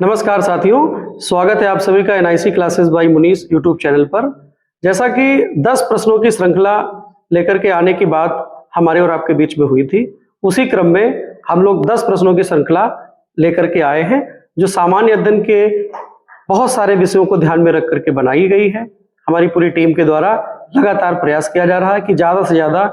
नमस्कार साथियों, स्वागत है आप सभी का NIC classes by Munis YouTube channel पर। जैसा कि 10 प्रश्नों की श्रृंखला लेकर के आने की बात हमारे और आपके बीच में हुई थी, उसी क्रम में हम लोग 10 प्रश्नों की श्रृंखला लेकर के आए हैं जो सामान्य अध्ययन के बहुत सारे विषयों को ध्यान में रख करके बनाई गई है। हमारी पूरी टीम के द्वारा लगातार प्रयास किया जा रहा है कि ज़्यादा से ज़्यादा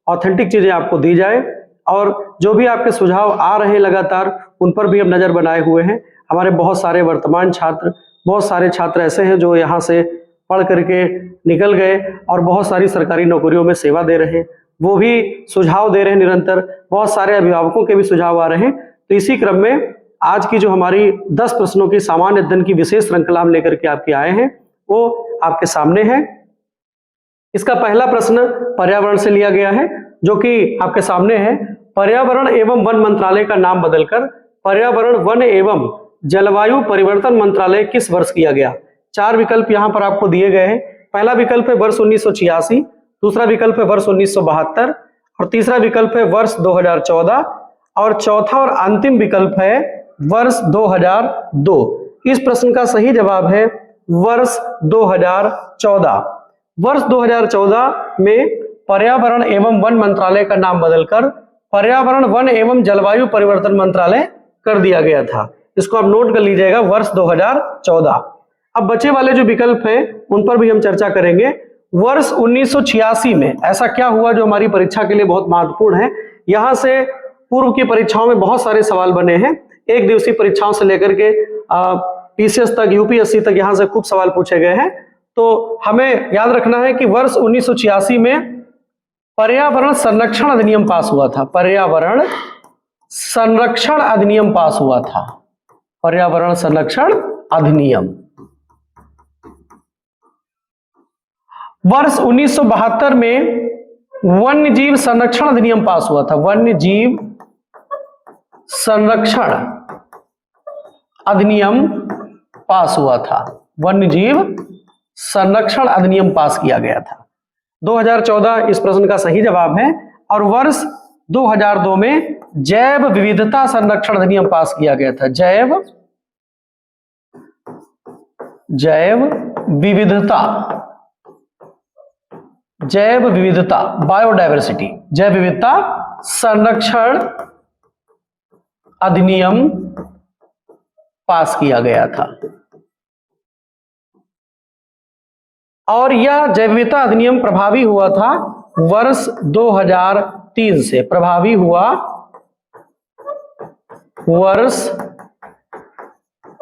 ऑथेंटिक चीज़ें आपको दी जाए, और जो भी आपके सुझाव आ रहे हैं लगातार उन पर भी हम नज़र बनाए हुए हैं। हमारे बहुत सारे वर्तमान छात्र, बहुत सारे छात्र ऐसे हैं जो यहाँ से पढ़ करके निकल गए और बहुत सारी सरकारी नौकरियों में सेवा दे रहे हैं, वो भी सुझाव दे रहे हैं निरंतर। बहुत सारे अभिभावकों के भी सुझाव आ रहे हैं। तो इसी क्रम में आज की जो हमारी 10 प्रश्नों की सामान्य अध्ययन की विशेष श्रृंखला हम लेकर के आपके आए हैं, वो आपके सामने है। इसका पहला प्रश्न पर्यावरण से लिया गया है, जो कि आपके सामने है। पर्यावरण एवं वन मंत्रालय का नाम बदलकर पर्यावरण, वन एवं जलवायु परिवर्तन मंत्रालय किस वर्ष किया गया? 4 विकल्प यहाँ पर आपको दिए गए हैं। पहला विकल्प है वर्ष 1986, दूसरा विकल्प है वर्ष 1972 और तीसरा विकल्प है वर्ष 2014 और चौथा और अंतिम विकल्प है वर्ष 2002। इस प्रश्न का सही जवाब है वर्ष 2014। वर्ष 2014 में पर्यावरण एवं वन मंत्रालय का नाम बदलकर पर्यावरण, वन एवं जलवायु परिवर्तन मंत्रालय कर दिया गया था। इसको आप नोट कर लीजिएगा, वर्ष 2014। अब बचे वाले जो विकल्प हैं उन पर भी हम चर्चा करेंगे। वर्ष 1986 में ऐसा क्या हुआ जो हमारी परीक्षा के लिए बहुत महत्वपूर्ण है? यहाँ से पूर्व की परीक्षाओं में बहुत सारे सवाल बने हैं। एक दिवसीय परीक्षाओं से लेकर के पीसीएस तक, यूपीएससी तक यहाँ से खूब सवाल पूछे गए हैं। तो हमें याद रखना है कि वर्ष 1986 में पर्यावरण संरक्षण अधिनियम पास हुआ था। पर्यावरण संरक्षण अधिनियम पास हुआ था। पर्यावरण संरक्षण अधिनियम। वर्ष 1972 में वन्य जीव संरक्षण अधिनियम पास हुआ था। वन्य जीव संरक्षण अधिनियम पास हुआ था। वन्य जीव संरक्षण अधिनियम पास किया गया था। 2014 इस प्रश्न का सही जवाब है। और वर्ष 2002 में जैव विविधता संरक्षण अधिनियम पास किया गया था। जैव विविधता बायोडायवर्सिटी, जैव विविधता संरक्षण अधिनियम पास किया गया था। और यह जैव विविधता अधिनियम प्रभावी हुआ था वर्ष 2003 से। प्रभावी हुआ वर्ष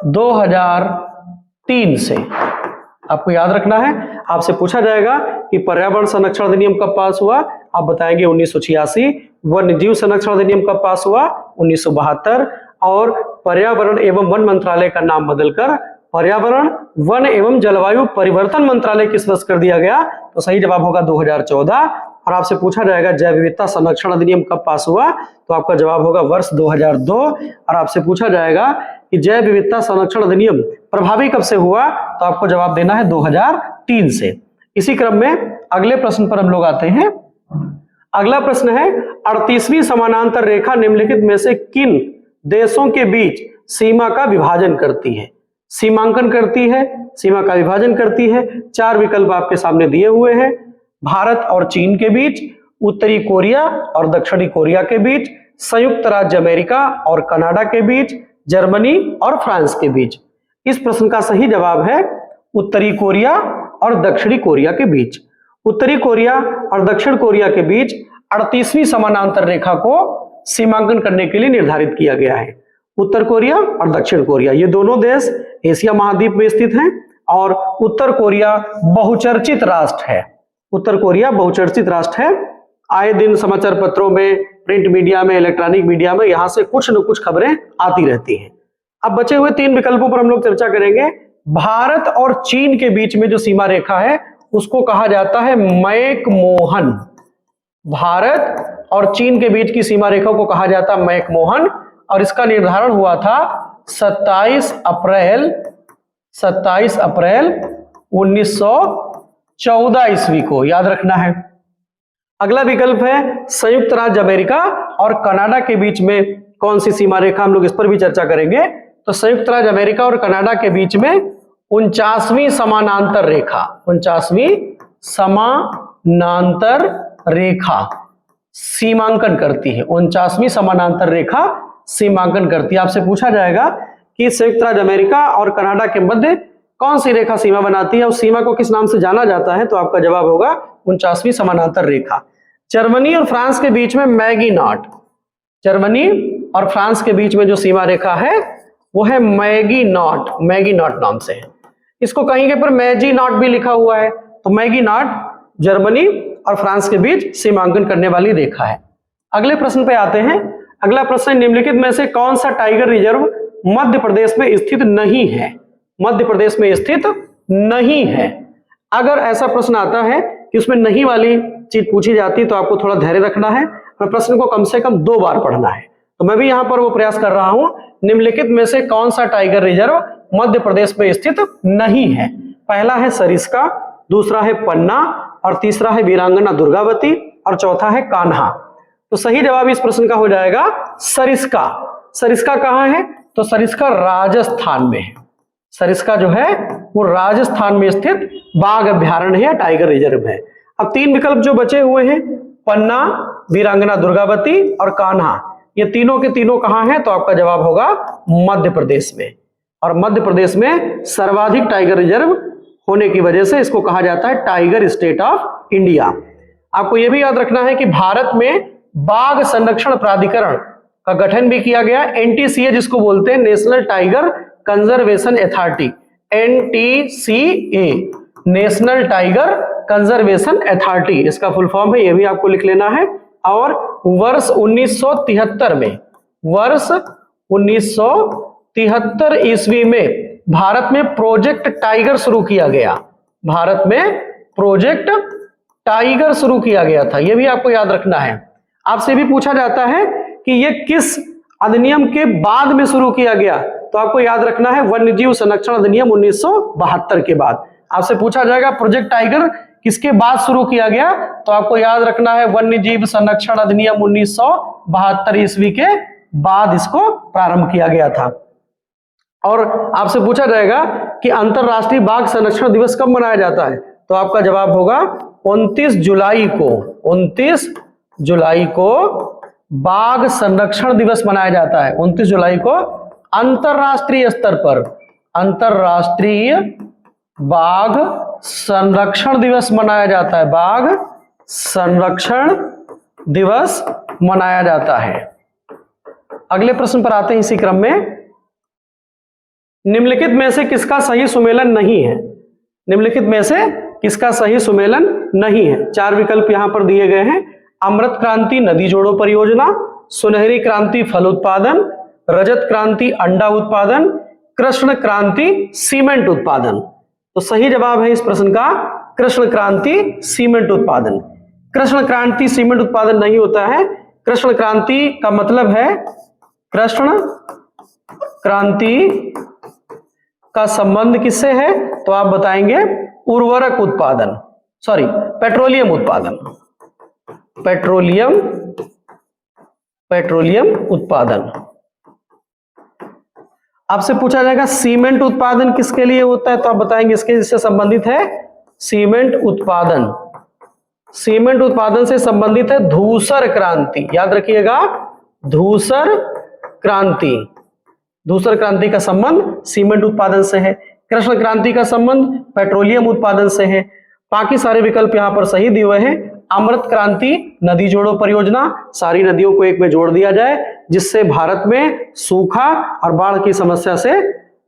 2003 से। आपको याद रखना है, आपसे पूछा जाएगा कि पर्यावरण संरक्षण अधिनियम कब पास हुआ, आप बताएंगे 1986। वन्य जीव संरक्षण अधिनियम कब पास हुआ? 1972। और पर्यावरण एवं वन मंत्रालय का नाम बदलकर पर्यावरण, वन एवं जलवायु परिवर्तन मंत्रालय किस वर्ष कर दिया गया? तो सही जवाब होगा 2014। और आपसे पूछा जाएगा जैव विविधता संरक्षण अधिनियम कब पास हुआ, तो आपका जवाब होगा वर्ष 2002। और आपसे पूछा जाएगा कि जैव विविधता संरक्षण अधिनियम प्रभावी कब से हुआ, तो आपको जवाब देना है 2003 से। इसी क्रम में अगले प्रश्न पर हम लोग आते हैं। अगला प्रश्न है 38वीं समानांतर रेखा निम्नलिखित में से किन देशों के बीच सीमा का विभाजन करती है? सीमांकन करती है, सीमा का विभाजन करती है। 4 विकल्प आपके सामने दिए हुए हैं। भारत और चीन के बीच, उत्तरी कोरिया और दक्षिणी कोरिया के बीच, संयुक्त राज्य अमेरिका और कनाडा के बीच, जर्मनी और फ्रांस के बीच। इस प्रश्न का सही जवाब है उत्तरी कोरिया और दक्षिणी कोरिया के बीच। उत्तरी कोरिया और दक्षिण कोरिया के बीच 38वीं समानांतर रेखा को सीमांकन करने के लिए निर्धारित किया गया है। उत्तर कोरिया और दक्षिण कोरिया, ये दोनों देश एशिया महाद्वीप में स्थित हैं। और उत्तर कोरिया बहुचर्चित राष्ट्र है। उत्तर कोरिया बहुचर्चित राष्ट्र है। आए दिन समाचार पत्रों में, प्रिंट मीडिया में, इलेक्ट्रॉनिक मीडिया में यहाँ से कुछ न कुछ खबरें आती रहती हैं। अब बचे हुए 3 विकल्पों पर हम लोग चर्चा करेंगे। भारत और चीन के बीच में जो सीमा रेखा है उसको कहा जाता है मैकमोहन। भारत और चीन के बीच की सीमा रेखा को कहा जाता है मैकमोहन। और इसका निर्धारण हुआ था 27 अप्रैल 1914 ईस्वी को। याद रखना है। अगला विकल्प है संयुक्त राज्य अमेरिका और कनाडा के बीच में कौन सी सीमा रेखा, हम लोग इस पर भी चर्चा करेंगे। तो संयुक्त राज्य अमेरिका और कनाडा के बीच में 49वीं समानांतर रेखा, 49वीं समानांतर रेखा सीमांकन करती है। 49वीं समानांतर रेखा सीमांकन करती है। आपसे पूछा जाएगा कि संयुक्त राज्य अमेरिका और कनाडा के मध्य कौन सी रेखा सीमा बनाती है, उस सीमा को किस नाम से जाना जाता है, तो आपका जवाब होगा 49वीं समानांतर रेखा। जर्मनी और फ्रांस के बीच में मैगीनॉट, जर्मनी और फ्रांस के बीच में जो सीमा रेखा है वो है मैगीनॉट, मैगीनॉट नाम से है। इसको कहीं के पर मैजीनॉट भी लिखा हुआ है, तो मैगीनॉट जर्मनी और फ्रांस के बीच सीमांकन करने वाली रेखा है। अगले प्रश्न पे आते हैं। अगला प्रश्न, निम्नलिखित में से कौन सा टाइगर रिजर्व मध्य प्रदेश में स्थित नहीं है, मध्य प्रदेश में स्थित नहीं है। अगर ऐसा प्रश्न आता है कि उसमें नहीं वाली चीज पूछी जाती है तो आपको थोड़ा धैर्य रखना है और प्रश्न को कम से कम 2 बार पढ़ना है। तो मैं भी यहां पर वो प्रयास कर रहा हूं। निम्नलिखित में से कौन सा टाइगर रिजर्व मध्य प्रदेश में स्थित नहीं है? पहला है सरिस्का, दूसरा है पन्ना और तीसरा है वीरांगना दुर्गावती और चौथा है कान्हा। तो सही जवाब इस प्रश्न का हो जाएगा सरिस्का। सरिस्का कहां है? तो सरिस्का राजस्थान में है। सरिस्का जो है वो राजस्थान में स्थित बाघ अभ्यारण्य है, टाइगर रिजर्व है। अब 3 विकल्प जो बचे हुए हैं, पन्ना, वीरांगना दुर्गावती और कान्हा, ये तीनों के तीनों कहां हैं? तो आपका जवाब होगा मध्य प्रदेश में। और मध्य प्रदेश में सर्वाधिक टाइगर रिजर्व होने की वजह से इसको कहा जाता है टाइगर स्टेट ऑफ इंडिया। आपको यह भी याद रखना है कि भारत में बाघ संरक्षण प्राधिकरण का गठन भी किया गया, एनटीसीए जिसको बोलते हैं, national tiger conservation authority, NTCA, national tiger conservation authority, इसका फुल फॉर्म है, यह भी आपको लिख लेना है। और वर्ष 1973 में, वर्ष 1973 ईस्वी में भारत में प्रोजेक्ट टाइगर शुरू किया गया, भारत में प्रोजेक्ट टाइगर शुरू किया गया था, यह भी आपको याद रखना है। आपसे भी पूछा जाता है कि यह किस अधिनियम के बाद में शुरू किया गया, तो आपको याद रखना है वन्यजीव संरक्षण अधिनियम 1972 के बाद। आपसे पूछा जाएगा प्रोजेक्ट टाइगर किसके बाद शुरू किया गया, तो आपको याद रखना है वन्यजीव संरक्षण अधिनियम 1972 ईस्वी के बाद इसको प्रारंभ किया गया था। और आपसे पूछा जाएगा कि अंतरराष्ट्रीय बाघ संरक्षण दिवस कब मनाया जाता है, तो आपका जवाब होगा 29 जुलाई को, 29 जुलाई को बाघ संरक्षण दिवस मनाया जाता है। 29 जुलाई को अंतरराष्ट्रीय स्तर पर अंतरराष्ट्रीय बाघ संरक्षण दिवस मनाया जाता है, बाघ संरक्षण दिवस मनाया जाता है। अगले प्रश्न पर आते हैं इसी क्रम में। निम्नलिखित में से किसका सही सुमेलन नहीं है? निम्नलिखित में से किसका सही सुमेलन नहीं है? 4 विकल्प यहां पर दिए गए हैं। अमृत क्रांति नदी जोड़ो परियोजना, सुनहरी क्रांति फल उत्पादन, रजत क्रांति अंडा उत्पादन, कृष्ण क्रांति सीमेंट उत्पादन। तो सही जवाब है इस प्रश्न का कृष्ण क्रांति सीमेंट उत्पादन। कृष्ण क्रांति सीमेंट उत्पादन नहीं होता है। कृष्ण क्रांति का मतलब है, कृष्ण क्रांति का संबंध किससे है, तो आप बताएंगे उर्वरक उत्पादन, सॉरी पेट्रोलियम उत्पादन, पेट्रोलियम उत्पादन। आपसे पूछा जाएगा सीमेंट उत्पादन किसके लिए होता है, तो आप बताएंगे इसके इससे संबंधित है सीमेंट उत्पादन। सीमेंट उत्पादन से संबंधित है धूसर क्रांति, याद रखिएगा धूसर क्रांति। धूसर क्रांति का संबंध सीमेंट उत्पादन से है। कृष्ण क्रांति का संबंध पेट्रोलियम उत्पादन से है। बाकी सारे विकल्प यहां पर सही दिए हुए हैं। अमृत क्रांति नदी जोड़ो परियोजना, सारी नदियों को एक में जोड़ दिया जाए जिससे भारत में सूखा और बाढ़ की समस्या से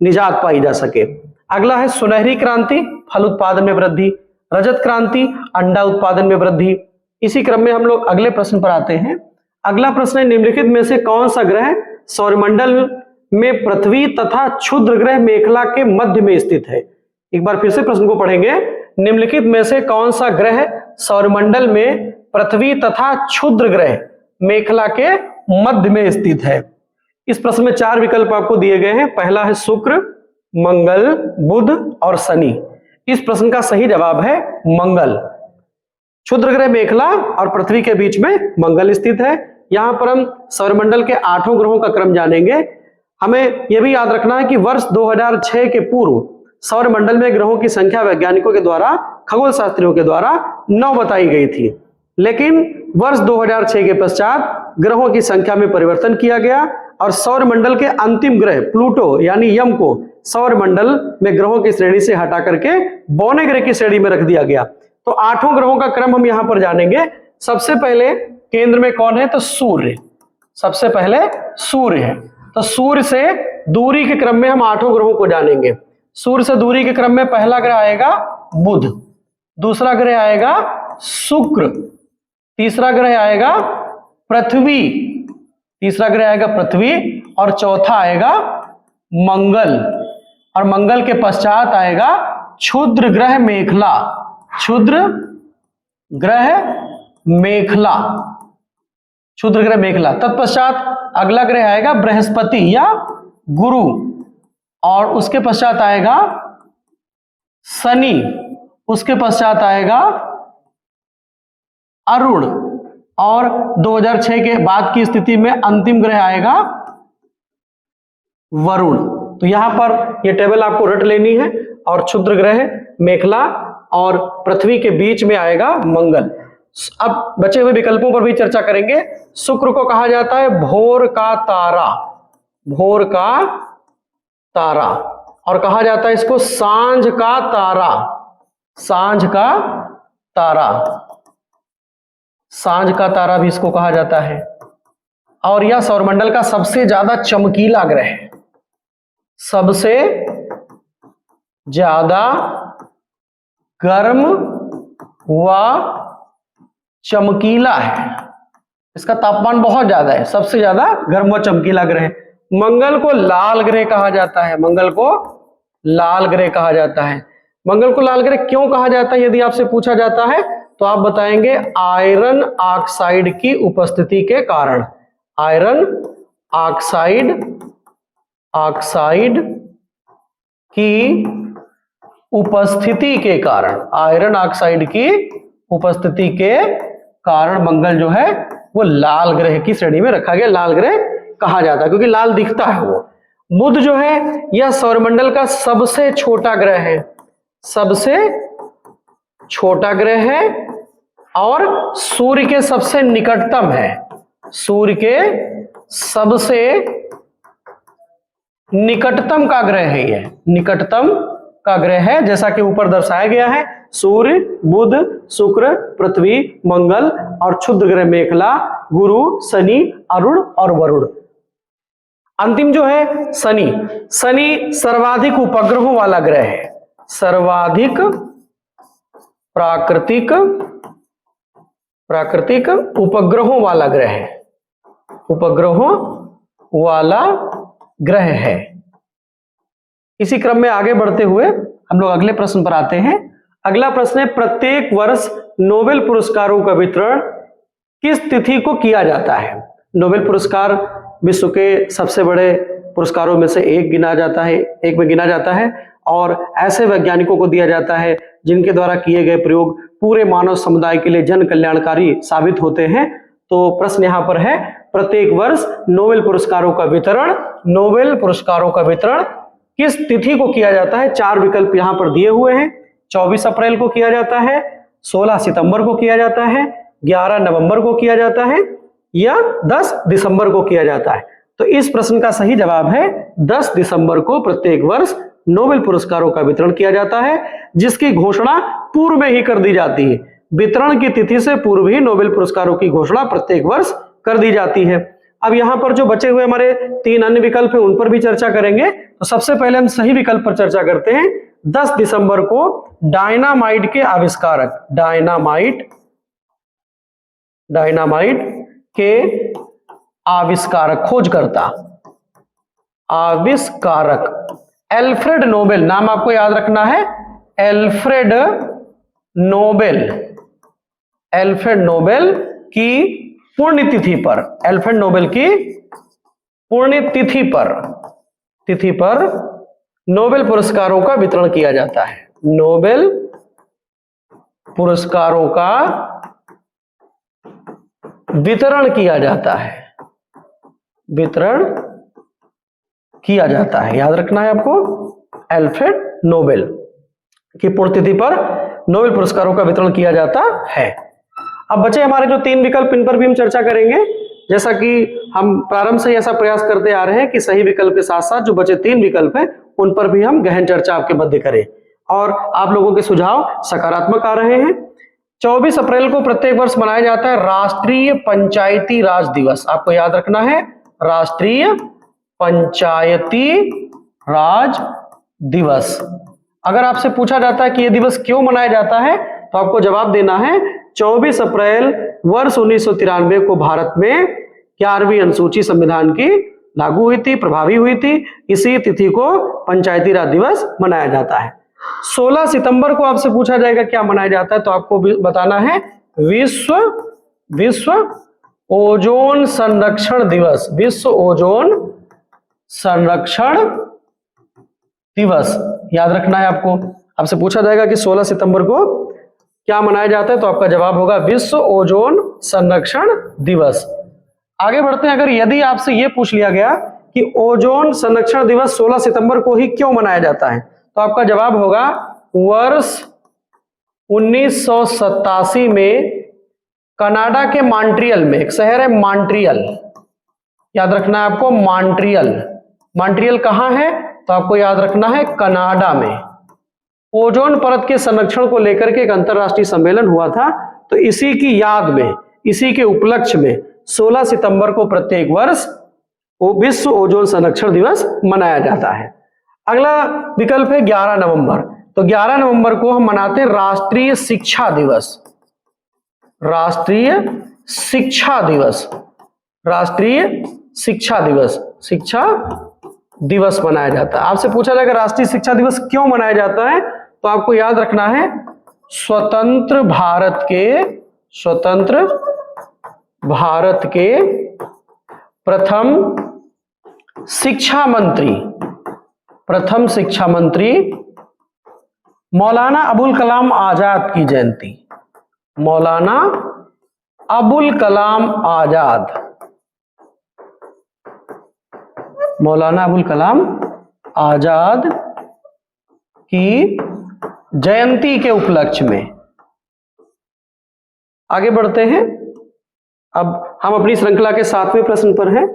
निजात पाई जा सके। अगला है सुनहरी क्रांति फल उत्पादन में वृद्धि, रजत क्रांति अंडा उत्पादन में वृद्धि। इसी क्रम में हम लोग अगले प्रश्न पर आते हैं। अगला प्रश्न है, निम्नलिखित में से कौन सा ग्रह सौरमंडल में पृथ्वी तथा क्षुद्र ग्रह मेखला के मध्य में स्थित है? एक बार फिर से प्रश्न को पढ़ेंगे। निम्नलिखित में से कौन सा ग्रह सौरमंडल में पृथ्वी तथा क्षुद्र ग्रह मेखला के मध्य में स्थित है? इस प्रश्न में 4 विकल्प आपको दिए गए हैं। पहला है शुक्र, मंगल, बुध और शनि। इस प्रश्न का सही जवाब है मंगल। क्षुद्र ग्रह मेखला और पृथ्वी के बीच में मंगल स्थित है। यहां पर हम सौरमंडल के 8 ग्रहों का क्रम जानेंगे। हमें यह भी याद रखना है कि वर्ष 2006 के पूर्व सौर मंडल में ग्रहों की संख्या वैज्ञानिकों के द्वारा, खगोल शास्त्रियों के द्वारा 9 बताई गई थी, लेकिन वर्ष 2006 के पश्चात ग्रहों की संख्या में परिवर्तन किया गया और सौर मंडल के अंतिम ग्रह प्लूटो यानी यम को सौर मंडल में ग्रहों की श्रेणी से हटा करके बौने ग्रह की श्रेणी में रख दिया गया। तो 8 ग्रहों का क्रम हम यहां पर जानेंगे। सबसे पहले केंद्र में कौन है? तो सूर्य, सबसे पहले सूर्य है। तो सूर्य से दूरी के क्रम में हम 8 ग्रहों को जानेंगे। सूर्य से दूरी के क्रम में पहला ग्रह आएगा बुध, दूसरा ग्रह आएगा शुक्र, तीसरा ग्रह आएगा पृथ्वी, तीसरा ग्रह आएगा पृथ्वी और चौथा आएगा मंगल, और मंगल के पश्चात आएगा क्षुद्र ग्रह मेखला, क्षुद्र ग्रह मेखला, क्षुद्र ग्रह मेखला। तत्पश्चात अगला ग्रह आएगा बृहस्पति या गुरु, और उसके पश्चात आएगा शनि, उसके पश्चात आएगा अरुण, और 2006 के बाद की स्थिति में अंतिम ग्रह आएगा वरुण। तो यहां पर यह टेबल आपको रट लेनी है, और क्षुद्र ग्रह मेखला और पृथ्वी के बीच में आएगा मंगल। अब बचे हुए विकल्पों पर भी चर्चा करेंगे। शुक्र को कहा जाता है भोर का तारा, भोर का तारा, और कहा जाता है इसको सांझ का तारा, सांझ का तारा, सांझ का तारा भी इसको कहा जाता है। और यह सौरमंडल का सबसे ज्यादा चमकीला ग्रह है, सबसे ज्यादा गर्म व चमकीला है। इसका तापमान बहुत ज्यादा है, सबसे ज्यादा गर्म व चमकीला ग्रह। मंगल को लाल ग्रह कहा जाता है, मंगल को लाल ग्रह कहा जाता है। मंगल को लाल ग्रह क्यों कहा जाता है यदि आपसे पूछा जाता है तो आप बताएंगे आयरन ऑक्साइड की उपस्थिति के कारण, आयरन ऑक्साइड, ऑक्साइड की उपस्थिति के कारण, आयरन ऑक्साइड की उपस्थिति के कारण मंगल जो है वो लाल ग्रह की श्रेणी में रखा गया, लाल ग्रह कहा जाता है क्योंकि लाल दिखता है वो। बुध जो है यह सौरमंडल का सबसे छोटा ग्रह है, सबसे छोटा ग्रह है और सूर्य के सबसे निकटतम है, सूर्य के सबसे निकटतम का ग्रह है, यह निकटतम का ग्रह है जैसा कि ऊपर दर्शाया गया है। सूर्य, बुध, शुक्र, पृथ्वी, मंगल और क्षुद्र ग्रह मेखला, गुरु, शनि, अरुण और वरुण। अंतिम जो है शनि, शनि सर्वाधिक उपग्रहों वाला ग्रह है, सर्वाधिक प्राकृतिक उपग्रहों वाला ग्रह है, उपग्रहों वाला ग्रह है। इसी क्रम में आगे बढ़ते हुए हम लोग अगले प्रश्न पर आते हैं। अगला प्रश्न है प्रत्येक वर्ष नोबेल पुरस्कारों का वितरण किस तिथि को किया जाता है? नोबेल पुरस्कार विश्व के सबसे बड़े पुरस्कारों में से एक गिना जाता है, एक में गिना जाता है और ऐसे वैज्ञानिकों को दिया जाता है जिनके द्वारा किए गए प्रयोग पूरे मानव समुदाय के लिए जन कल्याणकारी साबित होते हैं। तो प्रश्न यहाँ पर है प्रत्येक वर्ष नोबेल पुरस्कारों का वितरण, नोबेल पुरस्कारों का वितरण किस तिथि को किया जाता है? 4 विकल्प यहाँ पर दिए हुए हैं। 24 अप्रैल को किया जाता है, 16 सितंबर को किया जाता है, 11 नवंबर को किया जाता है या 10 दिसंबर को किया जाता है। तो इस प्रश्न का सही जवाब है 10 दिसंबर को प्रत्येक वर्ष नोबेल पुरस्कारों का वितरण किया जाता है, जिसकी घोषणा पूर्व में ही कर दी जाती है। वितरण की तिथि से पूर्व ही नोबेल पुरस्कारों की घोषणा प्रत्येक वर्ष कर दी जाती है। अब यहाँ पर जो बचे हुए हमारे 3 अन्य विकल्प हैं उन पर भी चर्चा करेंगे। तो सबसे पहले हम सही विकल्प पर चर्चा करते हैं। 10 दिसंबर को डायनामाइट के आविष्कारक, डायनामाइट के आविष्कारक, खोजकर्ता, आविष्कारक एल्फ्रेड नोबेल, नाम आपको याद रखना है, एल्फ्रेड नोबेल, एल्फ्रेड नोबेल की पुण्यतिथि पर, एल्फ्रेड नोबेल की पुण्यतिथि पर नोबेल पुरस्कारों का वितरण किया जाता है। नोबेल पुरस्कारों का वितरण किया जाता है, वितरण किया जाता है। याद रखना है आपको, अल्फ्रेड नोबेल की पुण्यतिथि पर नोबेल पुरस्कारों का वितरण किया जाता है। अब बचे हमारे जो 3 विकल्प, इन पर भी हम चर्चा करेंगे। जैसा कि हम प्रारंभ से ही ऐसा प्रयास करते आ रहे हैं कि सही विकल्प के साथ साथ जो बचे 3 विकल्प हैं उन पर भी हम गहन चर्चा आपके मध्य करें, और आप लोगों के सुझाव सकारात्मक आ रहे हैं। 24 अप्रैल को प्रत्येक वर्ष मनाया जाता है राष्ट्रीय पंचायती राज दिवस। आपको याद रखना है, राष्ट्रीय पंचायती राज दिवस। अगर आपसे पूछा जाता है कि यह दिवस क्यों मनाया जाता है, तो आपको जवाब देना है 24 अप्रैल वर्ष 1993 को भारत में 11वीं अनुसूची संविधान की लागू हुई थी, प्रभावी हुई थी। इसी तिथि को पंचायती राज दिवस मनाया जाता है। 16 सितंबर को आपसे पूछा जाएगा क्या मनाया जाता है, तो आपको बताना है विश्व ओजोन संरक्षण दिवस। विश्व ओजोन संरक्षण दिवस याद रखना है आपको। आपसे पूछा जाएगा कि 16 सितंबर को क्या मनाया जाता है, तो आपका जवाब होगा विश्व ओजोन संरक्षण दिवस। आगे बढ़ते हैं। अगर यदि आपसे यह पूछ लिया गया कि ओजोन संरक्षण दिवस 16 सितंबर को ही क्यों मनाया जाता है, तो आपका जवाब होगा वर्ष 1987 में कनाडा के मॉन्ट्रियल में, एक शहर है मॉन्ट्रियल, याद रखना है आपको, मॉन्ट्रियल कहां है, तो आपको याद रखना है कनाडा में। ओजोन परत के संरक्षण को लेकर के एक अंतरराष्ट्रीय सम्मेलन हुआ था। तो इसी की याद में, इसी के उपलक्ष्य में 16 सितंबर को प्रत्येक वर्ष विश्व ओजोन संरक्षण दिवस मनाया जाता है। अगला विकल्प है 11 नवंबर। तो 11 नवंबर को हम मनाते हैं राष्ट्रीय शिक्षा दिवस। राष्ट्रीय शिक्षा दिवस, राष्ट्रीय शिक्षा दिवस, शिक्षा दिवस मनाया जाता है। आपसे पूछा जाएगा राष्ट्रीय शिक्षा दिवस क्यों मनाया जाता है, तो आपको याद रखना है स्वतंत्र भारत के प्रथम शिक्षा मंत्री मौलाना अबुल कलाम आजाद की जयंती। मौलाना अबुल कलाम आजाद, मौलाना अबुल कलाम आजाद की जयंती के उपलक्ष्य में। आगे बढ़ते हैं। अब हम अपनी श्रृंखला के 7वें प्रश्न पर हैं।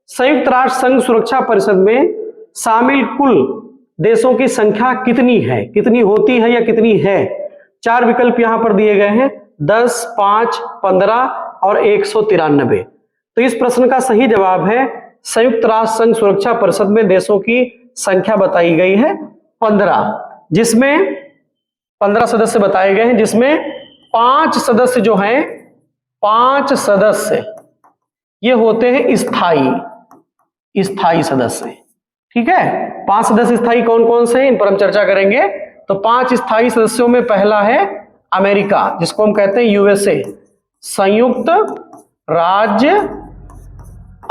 संयुक्त राष्ट्र संघ सुरक्षा परिषद में शामिल कुल देशों की संख्या कितनी है, कितनी होती है या कितनी है? 4 विकल्प यहां पर दिए गए हैं, 10, 5, 15 और 193। तो इस प्रश्न का सही जवाब है संयुक्त राष्ट्र संघ सुरक्षा परिषद में देशों की संख्या बताई गई है 15, जिसमें 15 सदस्य बताए गए हैं, जिसमें 5 सदस्य जो हैं, 5 सदस्य ये होते हैं स्थायी सदस्य। ठीक है, 5 सदस्य स्थायी कौन कौन से हैं, इन पर हम चर्चा करेंगे। तो 5 स्थायी सदस्यों में पहला है अमेरिका, जिसको हम कहते हैं यूएसए, संयुक्त राज्य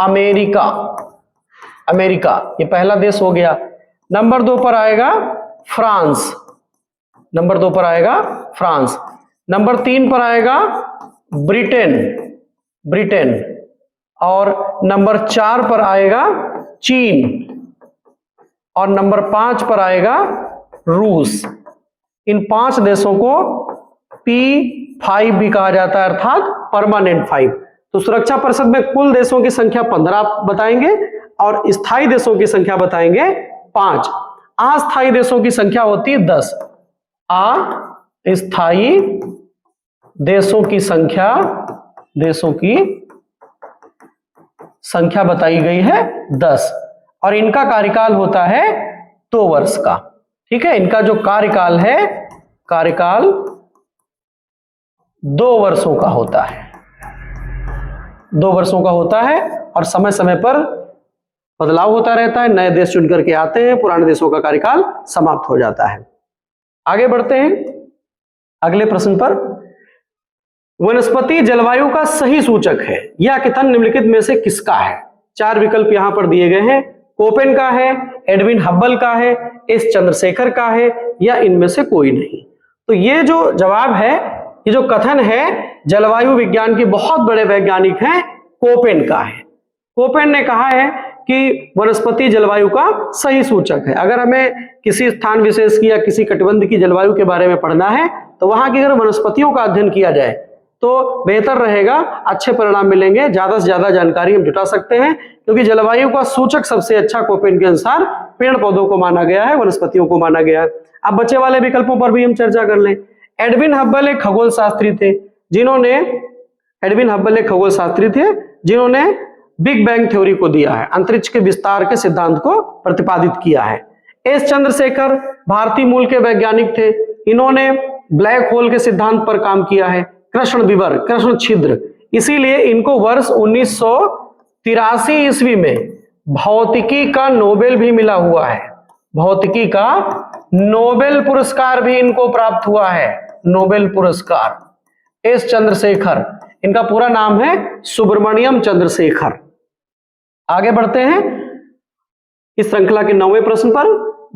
अमेरिका। ये पहला देश हो गया। नंबर 2 पर आएगा फ्रांस, नंबर 3 पर आएगा ब्रिटेन, और नंबर 4 पर आएगा चीन, और नंबर 5 पर आएगा रूस। इन 5 देशों को P5 भी कहा जाता है, अर्थात परमानेंट 5। तो सुरक्षा परिषद में कुल देशों की संख्या 15 बताएंगे और स्थायी देशों की संख्या बताएंगे 5। अस्थायी देशों की संख्या होती है 10। अस्थायी देशों की संख्या बताई गई है 10, और इनका कार्यकाल होता है 2 वर्ष का। ठीक है, इनका जो कार्यकाल 2 वर्षों का होता है, 2 वर्षों का होता है, और समय समय पर बदलाव होता रहता है। नए देश चुन करके आते हैं, पुराने देशों का कार्यकाल समाप्त हो जाता है। आगे बढ़ते हैं अगले प्रश्न पर। वनस्पति जलवायु का सही सूचक है, यह कथन निम्नलिखित में से किसका है? 4 विकल्प यहां पर दिए गए हैं। कोपेन का है, एडविन हब्बल का है, एस चंद्रशेखर का है, या इनमें से कोई नहीं। तो ये जो जवाब है, ये जो कथन है, जलवायु विज्ञान के बहुत बड़े वैज्ञानिक हैं, कोपेन का है। कोपेन ने कहा है कि वनस्पति जलवायु का सही सूचक है। अगर हमें किसी स्थान विशेष की या किसी कटिबंध की जलवायु के बारे में पढ़ना है तो वहां की अगर वनस्पतियों का अध्ययन किया जाए तो बेहतर रहेगा, अच्छे परिणाम मिलेंगे, ज्यादा से ज्यादा जानकारी हम जुटा सकते हैं, क्योंकि जलवायु का सूचक सबसे अच्छा कोपेन के अनुसार पेड़ पौधों को माना गया है, वनस्पतियों को माना गया है। अब बचे वाले विकल्पों पर भी हम चर्चा कर लें। एडविन हब्बल एक खगोल शास्त्री थे जिन्होंने बिग बैंग थ्योरी को दिया है, अंतरिक्ष के विस्तार के सिद्धांत को प्रतिपादित किया है। एस चंद्रशेखर भारतीय मूल के वैज्ञानिक थे, इन्होंने ब्लैक होल के सिद्धांत पर काम किया है, कृष्ण छिद्र, इसीलिए इनको वर्ष 1983 ईस्वी में भौतिकी का नोबेल भी मिला हुआ है। भौतिकी का नोबेल पुरस्कार भी इनको प्राप्त हुआ है, नोबेल पुरस्कार। एस चंद्रशेखर, इनका पूरा नाम है सुब्रमण्यम चंद्रशेखर। आगे बढ़ते हैं इस श्रृंखला के 9वें प्रश्न पर।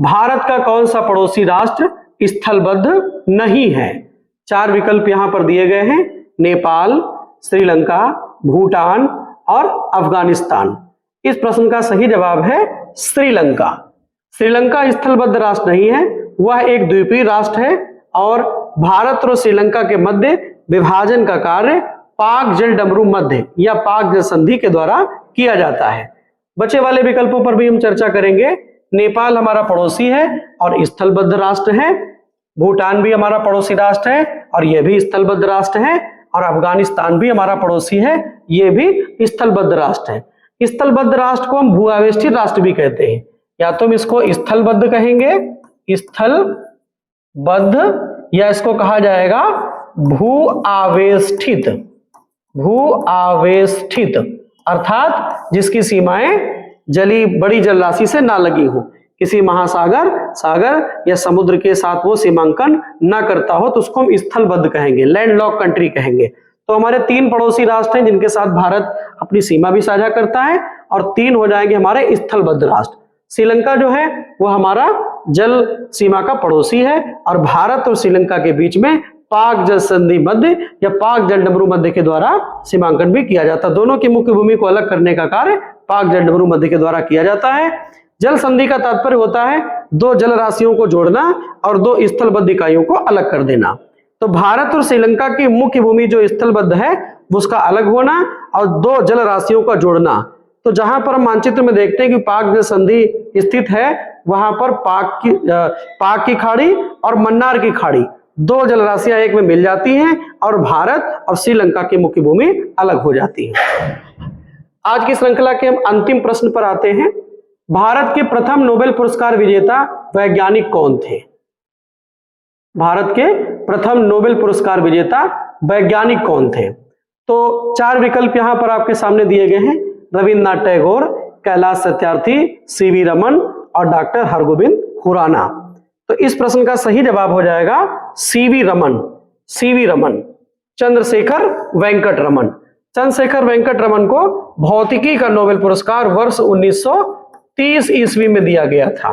भारत का कौन सा पड़ोसी राष्ट्र स्थलबद्ध नहीं है? 4 विकल्प यहां पर दिए गए हैं, नेपाल, श्रीलंका, भूटान और अफगानिस्तान। इस प्रश्न का सही जवाब है श्रीलंका। श्रीलंका स्थलबद्ध राष्ट्र नहीं है, वह एक द्वीपीय राष्ट्र है और भारत और श्रीलंका के मध्य विभाजन का कार्य पाक जल डमरू मध्य या पाक जल संधि के द्वारा किया जाता है। बचे वाले विकल्पों पर भी हम चर्चा करेंगे। नेपाल हमारा पड़ोसी है और स्थलबद्ध राष्ट्र है, भूटान भी हमारा पड़ोसी राष्ट्र है और यह भी स्थलबद्ध राष्ट्र है, और अफगानिस्तान भी हमारा पड़ोसी है, यह भी स्थलबद्ध राष्ट्र है। स्थलबद्ध राष्ट्र को हम भू आवेष्टित राष्ट्र भी कहते हैं, या तो हम इसको स्थलबद्ध कहेंगे, स्थलबद्ध, या इसको कहा जाएगा भू आवेष्टित, अर्थात जिसकी सीमाएं बड़ी जल राशि से ना लगी हो, किसी महासागर, सागर या समुद्र के साथ वो सीमांकन ना करता हो, तो उसको हम स्थलबद्ध कहेंगे, लैंडलॉक कंट्री कहेंगे। तो हमारे 3 पड़ोसी राष्ट्र हैं जिनके साथ भारत अपनी सीमा भी साझा करता है, और 3 हो जाएंगे हमारे स्थलबद्ध राष्ट्र। श्रीलंका जो है वो हमारा जल सीमा का पड़ोसी है, और भारत और श्रीलंका के बीच में पाक जल संधि मध्य या पाक जल डमरू मध्य के द्वारा सीमांकन भी किया जाता है। दोनों की मुख्य भूमि को अलग करने का कार्य पाक जल डमरू मध्य के द्वारा किया जाता है। जल संधि का तात्पर्य होता है 2 जल राशियों को जोड़ना और 2 स्थलबद्ध इकाइयों को अलग कर देना। तो भारत और श्रीलंका की मुख्य भूमि जो स्थलबद्ध है उसका अलग होना और 2 जल राशियों का जोड़ना। तो जहां पर हम मानचित्र में देखते हैं कि पाक जल संधि स्थित है, वहां पर पाक की खाड़ी और मन्नार की खाड़ी 2 जल राशियां एक में मिल जाती हैं और भारत और श्रीलंका की मुख्य भूमि अलग हो जाती है। आज की श्रृंखला के हम अंतिम प्रश्न पर आते हैं। भारत के प्रथम नोबेल पुरस्कार विजेता वैज्ञानिक कौन थे? भारत के प्रथम नोबेल पुरस्कार विजेता वैज्ञानिक कौन थे? तो 4 विकल्प यहां पर आपके सामने दिए गए हैं, रविन्द्रनाथ टैगोर, कैलाश सत्यार्थी, सीवी रमन और डॉक्टर हरगोविंद खुराना। तो इस प्रश्न का सही जवाब हो जाएगा सीवी रमन, चंद्रशेखर वेंकट रमन। चंद्रशेखर वेंकट रमन को भौतिकी का नोबेल पुरस्कार वर्ष 1930 ईस्वी में दिया गया था,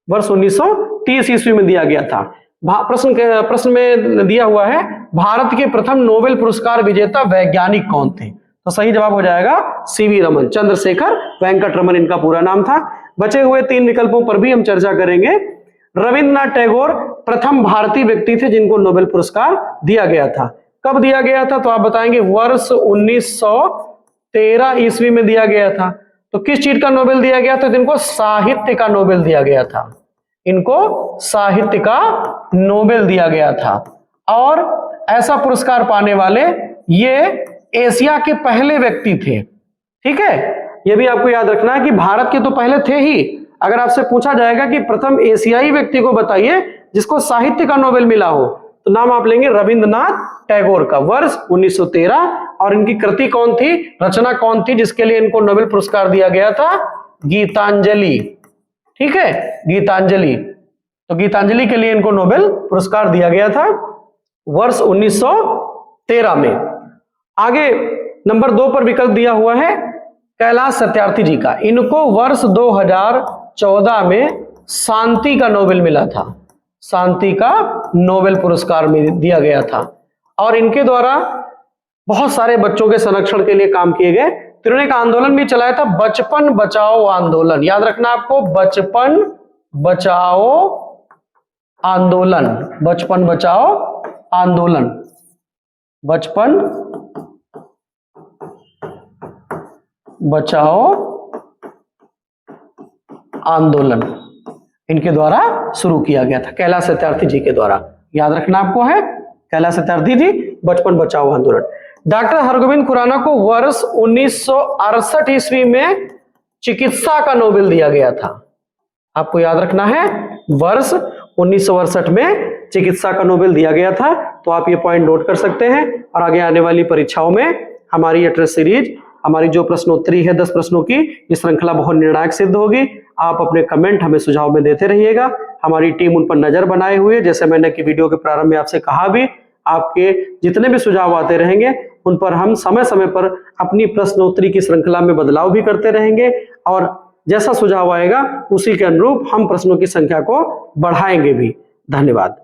वर्ष 1930 ईस्वी में दिया गया था। प्रश्न में दिया हुआ है भारत के प्रथम नोबेल पुरस्कार विजेता वैज्ञानिक कौन थे? तो सही जवाब हो जाएगा सीवी रमन, चंद्रशेखर वेंकट रमन इनका पूरा नाम था। बचे हुए 3 विकल्पों पर भी हम चर्चा करेंगे। रविन्द्रनाथ टैगोर प्रथम भारतीय व्यक्ति थे जिनको नोबेल पुरस्कार दिया गया था। कब दिया गया था? तो आप बताएंगे वर्ष 1913 ईस्वी में दिया गया था। तो किस चीज का नोबेल दिया गया था? तो इनको साहित्य का नोबेल दिया गया था, इनको साहित्य का नोबेल दिया गया था। और ऐसा पुरस्कार पाने वाले ये एशिया के पहले व्यक्ति थे। ठीक है, ये भी आपको याद रखना है कि भारत के तो पहले थे ही। अगर आपसे पूछा जाएगा कि प्रथम एशियाई व्यक्ति को बताइए जिसको साहित्य का नोबेल मिला हो, तो नाम आप लेंगे रविन्द्रनाथ टैगोर का, वर्ष 1913। और इनकी कृति कौन थी, रचना कौन थी जिसके लिए इनको नोबेल पुरस्कार दिया गया था? गीतांजलि। ठीक है, गीतांजलि। तो गीतांजलि के लिए इनको नोबेल पुरस्कार दिया गया था वर्ष 1913 में। आगे नंबर 2 पर विकल्प दिया हुआ है कैलाश सत्यार्थी जी का। इनको वर्ष 2014 में शांति का नोबेल मिला था, शांति का नोबेल पुरस्कार में दिया गया था। और इनके द्वारा बहुत सारे बच्चों के संरक्षण के लिए काम किए गए। तो इन्होंने एक आंदोलन भी चलाया था, बचपन बचाओ आंदोलन। याद रखना आपको, बचपन बचाओ आंदोलन, बचपन बचाओ आंदोलन, बचपन बचाओ आंदोलन इनके द्वारा शुरू किया गया था, कैलाश सत्यार्थी जी के द्वारा। याद रखना आपको है, कैलाश सत्यार्थी जी, बचपन बचाओ आंदोलन। डॉक्टर हरगोविंद खुराना को वर्ष 1968 ईस्वी में चिकित्सा का नोबेल दिया गया था। आपको याद रखना है, वर्ष 1968 में चिकित्सा का नोबेल दिया गया था। तो आप ये पॉइंट नोट कर सकते हैं। और आगे आने वाली परीक्षाओं में हमारी ये टेस्ट सीरीज, हमारी जो प्रश्नोत्तरी है 10 प्रश्नों की, ये श्रृंखला बहुत निर्णायक सिद्ध होगी। आप अपने कमेंट हमें सुझाव में देते रहिएगा। हमारी टीम उन पर नजर बनाए हुए, जैसे मैंने कि वीडियो के प्रारंभ में आपसे कहा भी, आपके जितने भी सुझाव आते रहेंगे उन पर हम समय समय पर अपनी प्रश्नोत्तरी की श्रृंखला में बदलाव भी करते रहेंगे। और जैसा सुझाव आएगा उसी के अनुरूप हम प्रश्नों की संख्या को बढ़ाएंगे भी। धन्यवाद।